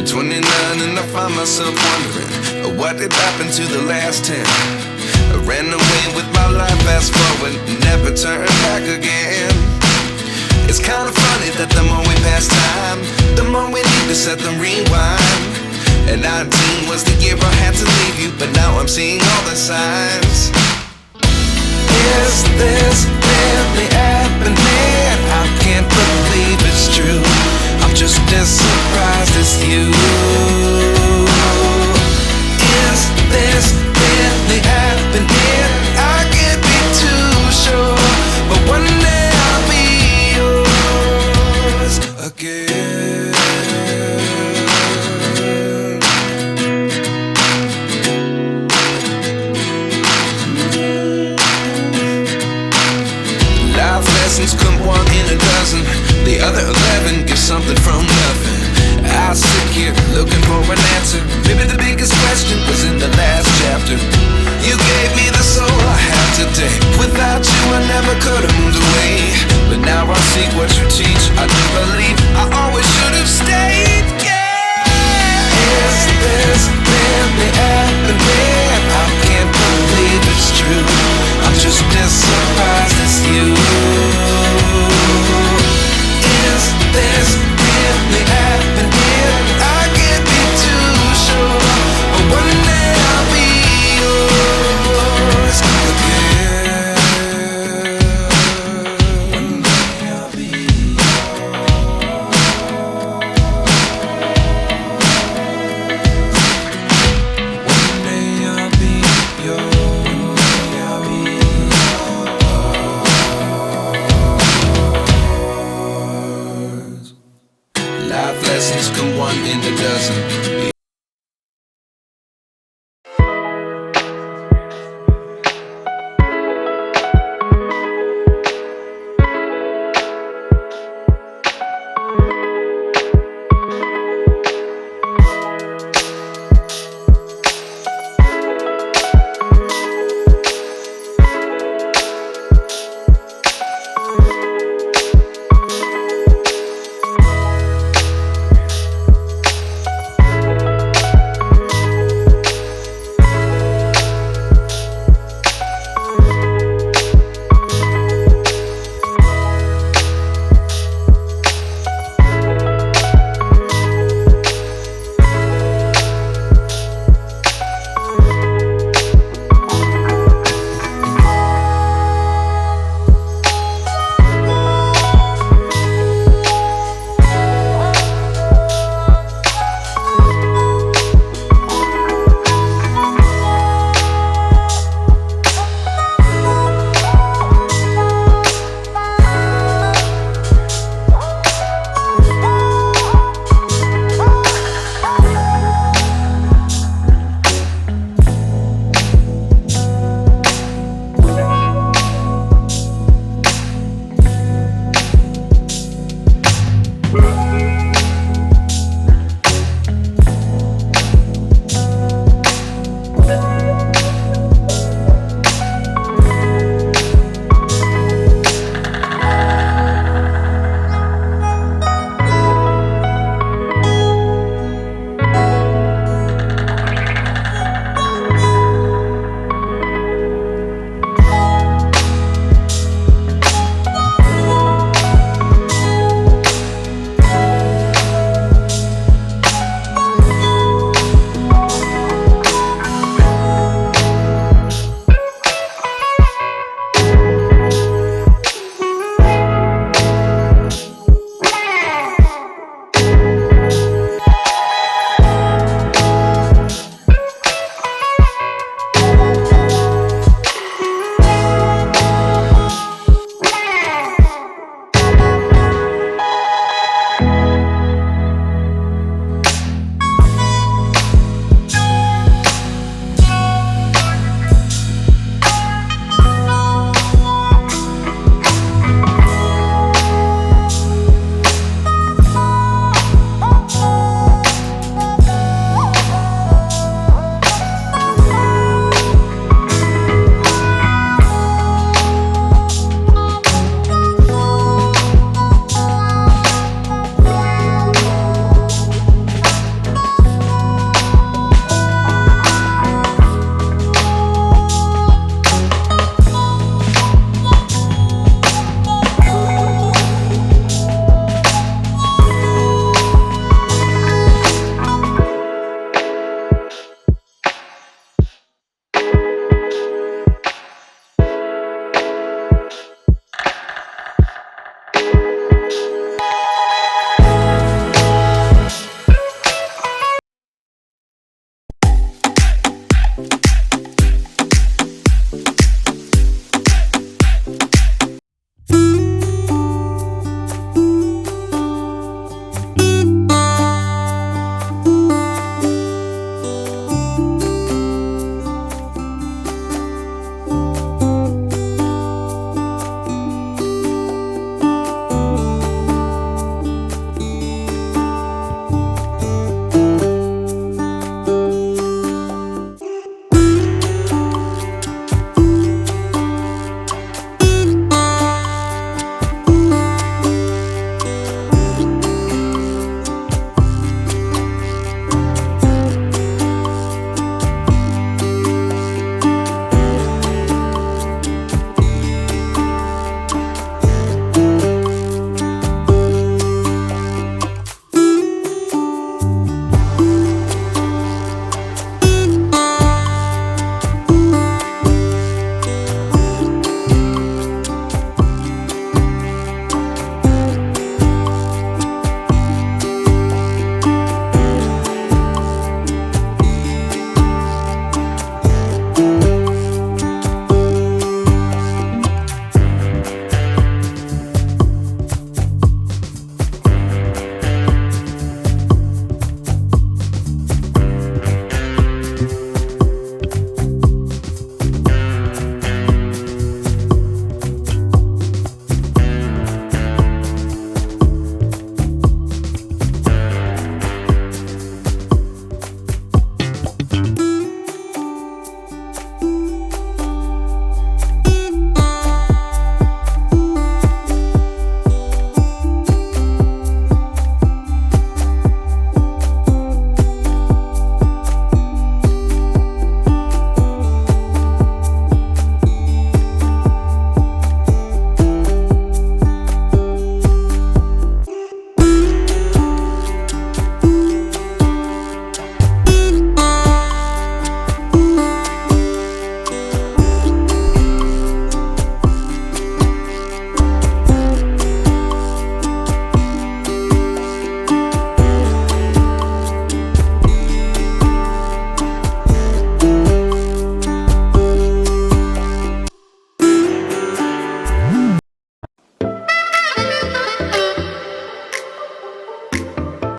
29 and I find myself wondering what did happen to the last 10. I ran away with my life, fast forward, never turn back again. It's kinda funny that the more we pass time, the more we need to set the rewind. And 19 was the year I had to leave you, but now I'm seeing all the signs. Is this really happening? I can't believe it's true. I'm just as surprised as you. Is this really happening? I can't be too sure, but one day I'll be yours again. Life lessons come one in a dozen. The other 11 give something from nothing. I sit here looking for an answer. Maybe the biggest question was in the last chapter. You gave me the soul I have today. Without you I never could have moved away. But now I see what you teach. I do believe I always should have stayed. Yeah. Is this really happening? I can't believe it's true. I'm just as surprised as you. Is this really happening? I can't be too sure, but one day I'll be yours again. One day I'll be yours. One day I'll be yours. I'll be yours. Life lessons come one in a dozen.